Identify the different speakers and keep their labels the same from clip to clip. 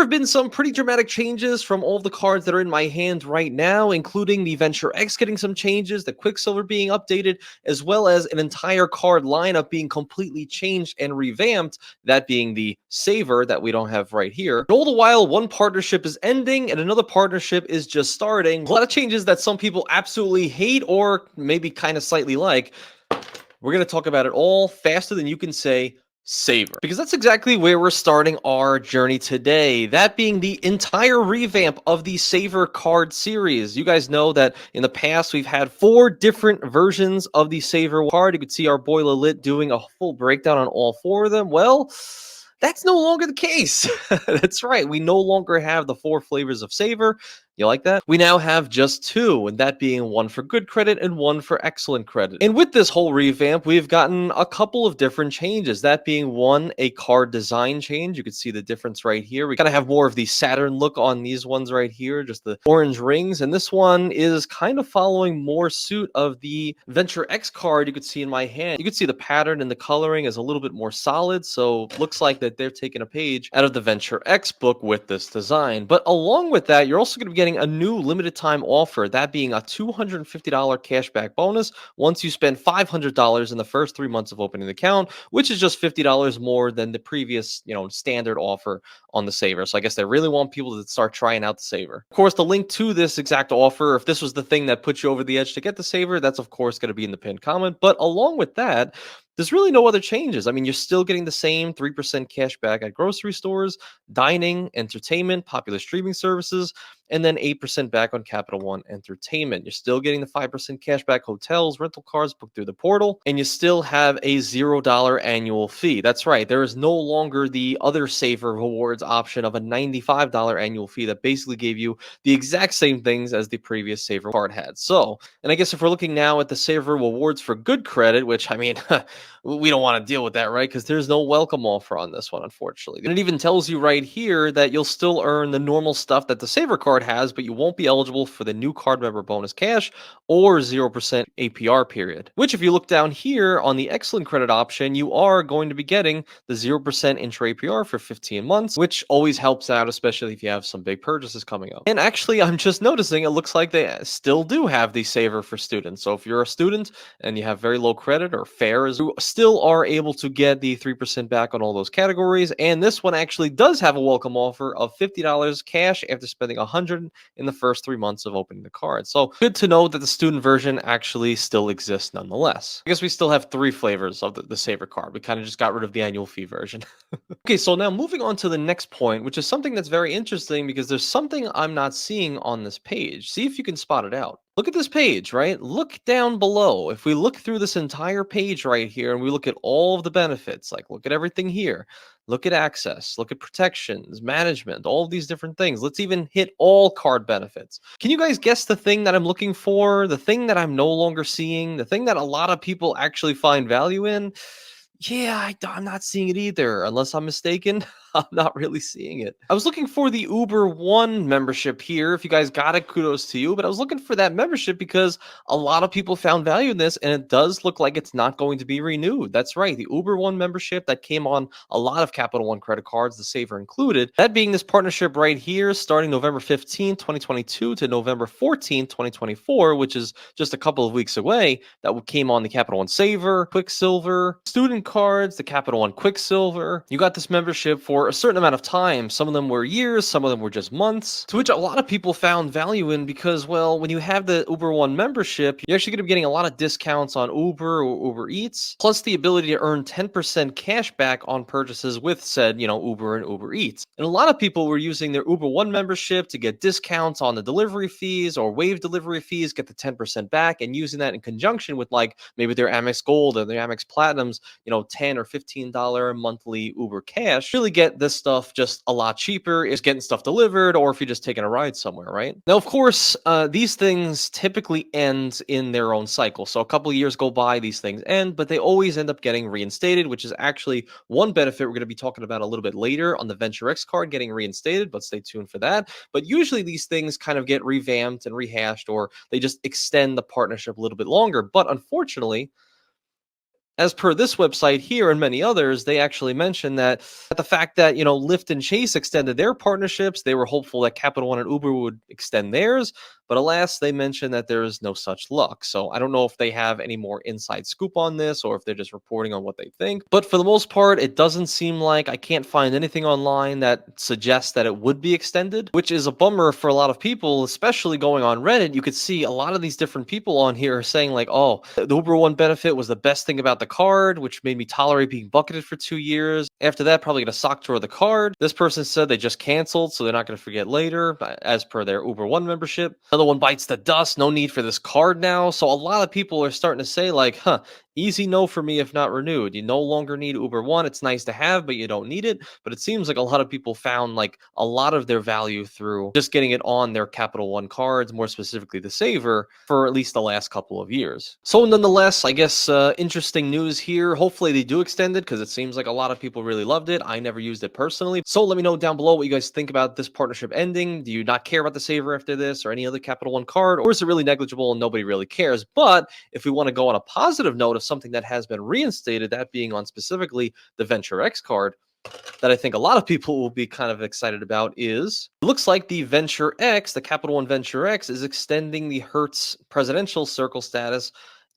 Speaker 1: There have been some pretty dramatic changes from all the cards that are in my hand right now, including the Venture X getting some changes, the Quicksilver being updated, as well as an entire card lineup being completely changed and revamped, that being the Savor that we don't have right here. And all the while, one partnership is ending and another partnership is just starting. A lot of changes that some people absolutely hate or maybe kind of slightly like. We're going to talk about it all faster than you can say Savor, because that's exactly where we're starting our journey today. That being the entire revamp of the Savor card series. You guys know that in the past we've had 4 different versions of the Savor card. You could see our boy Lit doing a full breakdown on all 4 of them. Well, that's no longer the case. That's right. We no longer have the 4 flavors of Savor. You like that? We now have just 2, and that being 1 for good credit and 1 for excellent credit. And with this whole revamp, we've gotten a couple of different changes. That being 1, a card design change. You can see the difference right here. We kind of have more of the Saturn look on these ones right here, just the orange rings. And this one is kind of following more suit of the Venture X card you could see in my hand. You could see the pattern and the coloring is a little bit more solid. So looks like that they're taking a page out of the Venture X book with this design. But along with that, you're also going to be getting a new limited time offer, that being a $250 cashback bonus once you spend $500 in the first 3 months of opening the account, which is just $50 more than the previous, standard offer on the Savor. So I guess they really want people to start trying out the Savor. Of course, the link to this exact offer, if this was the thing that put you over the edge to get the Savor, that's of course going to be in the pinned comment. But along with that, there's really no other changes. I mean, you're still getting the same 3% cash back at grocery stores, dining, entertainment, popular streaming services, and then 8% back on Capital One Entertainment. You're still getting the 5% cash back hotels, rental cars booked through the portal, and you still have a $0 annual fee. That's right. There is no longer the other Savor rewards option of a $95 annual fee that basically gave you the exact same things as the previous Savor card had. So, and I guess if we're looking now at the Savor rewards for good credit, which I mean, we don't want to deal with that, right? Because there's no welcome offer on this one, unfortunately. And it even tells you right here that you'll still earn the normal stuff that the Savor card has, but you won't be eligible for the new card member bonus cash or 0% APR period. Which, if you look down here on the excellent credit option, you are going to be getting the 0% intra APR for 15 months, which always helps out, especially if you have some big purchases coming up. And actually, I'm just noticing it looks like they still do have the Savor for students. So if you're a student and you have very low credit or fares, you still are able to get the 3% back on all those categories. And this one actually does have a welcome offer of $50 cash after spending $100 in the first 3 months of opening the card. So good to know that the student version actually still exists nonetheless. I guess we still have 3 flavors of the Savor card. We kind of just got rid of the annual fee version. Okay, so now moving on to the next point, which is something that's very interesting because there's something I'm not seeing on this page. See if you can spot it out. Look at this page, right? Look down below. If we look through this entire page right here and we look at all of the benefits, like look at everything here, look at access, look at protections, management, all of these different things. Let's even hit all card benefits. Can you guys guess the thing that I'm looking for? The thing that I'm no longer seeing? The thing that a lot of people actually find value in? Yeah, I'm not seeing it either, unless I'm mistaken. I'm not really seeing it. I was looking for the Uber One membership here. If you guys got it, kudos to you. But I was looking for that membership because a lot of people found value in this, and it does look like it's not going to be renewed. That's right. The Uber One membership that came on a lot of Capital One credit cards, the Savor included. That being this partnership right here, starting November 15, 2022 to November 14, 2024, which is just a couple of weeks away, that came on the Capital One Savor, Quicksilver, student cards, the Capital One Quicksilver. You got this membership for a certain amount of time. Some of them were years, some of them were just months, to which a lot of people found value in because, well, when you have the Uber One membership, you're actually going to be getting a lot of discounts on Uber or Uber Eats, plus the ability to earn 10% cash back on purchases with said, Uber and Uber Eats. And a lot of people were using their Uber One membership to get discounts on the delivery fees or waive delivery fees, get the 10% back, and using that in conjunction with like maybe their Amex Gold or their Amex Platinums, $10 or $15 monthly Uber cash, really get this stuff just a lot cheaper is getting stuff delivered, or if you're just taking a ride somewhere, right? Now, of course, these things typically end in their own cycle. So a couple of years go by, these things end, but they always end up getting reinstated, which is actually one benefit we're going to be talking about a little bit later on the Venture X card getting reinstated, but stay tuned for that. But usually these things kind of get revamped and rehashed, or they just extend the partnership a little bit longer. But unfortunately, As per this website here and many others, they actually mention that the fact that, Lyft and Chase extended their partnerships, they were hopeful that Capital One and Uber would extend theirs. But alas, they mentioned that there is no such luck. So I don't know if they have any more inside scoop on this or if they're just reporting on what they think. But for the most part, it doesn't seem like I can't find anything online that suggests that it would be extended, which is a bummer for a lot of people, especially going on Reddit. You could see a lot of these different people on here are saying, like, oh, the Uber One benefit was the best thing about the card, which made me tolerate being bucketed for 2 years. After that, probably going to sock drawer the card. This person said they just canceled, so they're not going to forget later, as per their Uber One membership. Another one bites the dust. No need for this card now. So a lot of people are starting to say, like, easy no for me if not renewed. You no longer need Uber One. It's nice to have, but you don't need it. But it seems like a lot of people found like a lot of their value through just getting it on their Capital One cards, more specifically the Savor, for at least the last couple of years. So nonetheless, I guess interesting news here. Hopefully they do extend it because it seems like a lot of people really loved it. I never used it personally. So let me know down below what you guys think about this partnership ending. Do you not care about the Savor after this or any other Capital One card? Or is it really negligible and nobody really cares? But if we want to go on a positive note of something that has been reinstated, that being on specifically the Venture X card, that I think a lot of people will be kind of excited about is, it looks like the Venture X, the Capital One Venture X, is extending the Hertz presidential circle status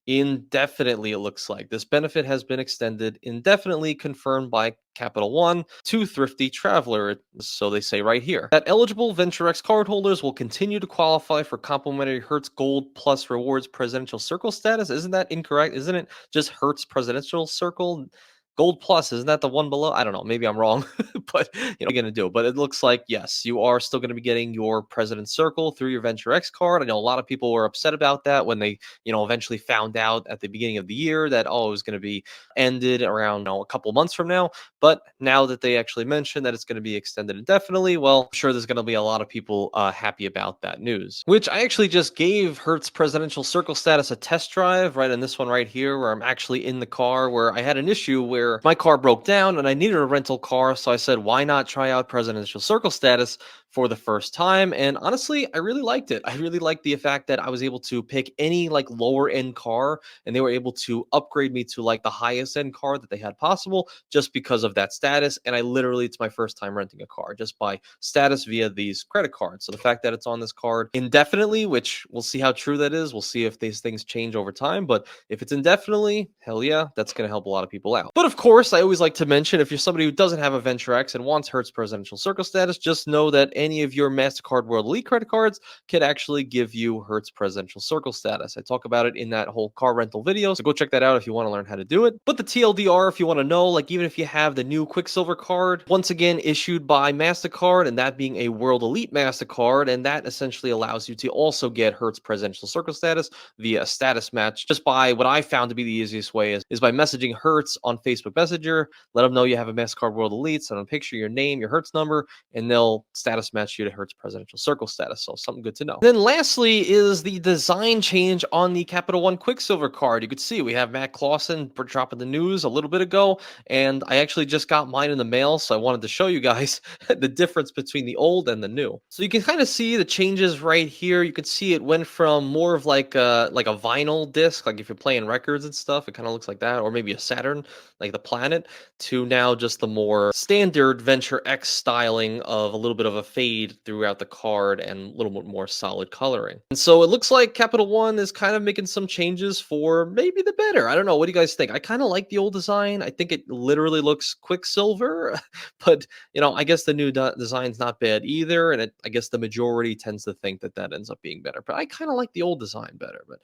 Speaker 1: indefinitely. It looks like this benefit has been extended indefinitely, confirmed by Capital One to Thrifty Traveler. So they say right here that eligible Venture X cardholders will continue to qualify for complimentary Hertz Gold Plus Rewards Presidential Circle status. Isn't that incorrect? Isn't it just Hertz Presidential Circle? Gold Plus, isn't that the one below? I don't know. Maybe I'm wrong, but what are you going to do? But it looks like, yes, you are still going to be getting your President's Circle through your Venture X card. I know a lot of people were upset about that when they, eventually found out at the beginning of the year that, oh, it was going to be ended around, a couple months from now. But now that they actually mentioned that it's going to be extended indefinitely, well, I'm sure there's going to be a lot of people happy about that news, which I actually just gave Hertz Presidential Circle status a test drive, right? In this one right here, where I'm actually in the car, where I had an issue where my car broke down and I needed a rental car. So I said, why not try out Presidential Circle status for the first time? And honestly, I really liked it. I really liked the fact that I was able to pick any like lower end car and they were able to upgrade me to like the highest end car that they had possible just because of that status. And I literally, it's my first time renting a car just by status via these credit cards. So the fact that it's on this card indefinitely, which we'll see how true that is. We'll see if these things change over time. But if it's indefinitely, hell yeah, that's going to help a lot of people out. But of course, I always like to mention, if you're somebody who doesn't have a Venture X and wants Hertz Presidential Circle status, just know that any of your MasterCard World Elite credit cards can actually give you Hertz Presidential Circle status. I talk about it in that whole car rental video, so go check that out if you want to learn how to do it. But the TLDR, if you want to know, like even if you have the new Quicksilver card, once again issued by MasterCard, and that being a World Elite MasterCard, and that essentially allows you to also get Hertz Presidential Circle status via a status match, just by what I found to be the easiest way is by messaging Hertz on Facebook Messenger. Let them know you have a MasterCard World Elite, send them a picture, your name, your Hertz number, and they'll status match you to Hertz Presidential Circle status. So something good to know. Then lastly is the design change on the Capital One Quicksilver card. You could see we have Matt Clausen dropping the news a little bit ago, and I actually just got mine in the mail, so I wanted to show you guys the difference between the old and the new. So you can kind of see the changes right here. You can see it went from more of like a vinyl disc, like if you're playing records and stuff, it kind of looks like that, or maybe a Saturn, like the planet, to now just the more standard Venture X styling of a little bit of a fade throughout the card and a little bit more solid coloring. And so it looks like Capital One is kind of making some changes for maybe the better. I don't know. What do you guys think? I kind of like the old design. I think it literally looks Quicksilver, but I guess the new design's not bad either. And I guess the majority tends to think that that ends up being better. But I kind of like the old design better. But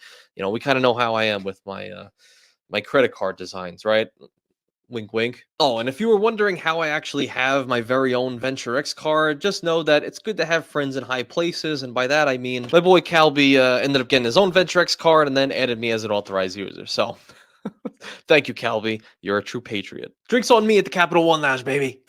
Speaker 1: we kind of know how I am with my my credit card designs, right? Wink, wink. Oh, and if you were wondering how I actually have my very own Venture X card, just know that it's good to have friends in high places. And by that, I mean my boy Calby ended up getting his own Venture X card and then added me as an authorized user. So thank you, Calby. You're a true patriot. Drinks on me at the Capital One Lounge, baby.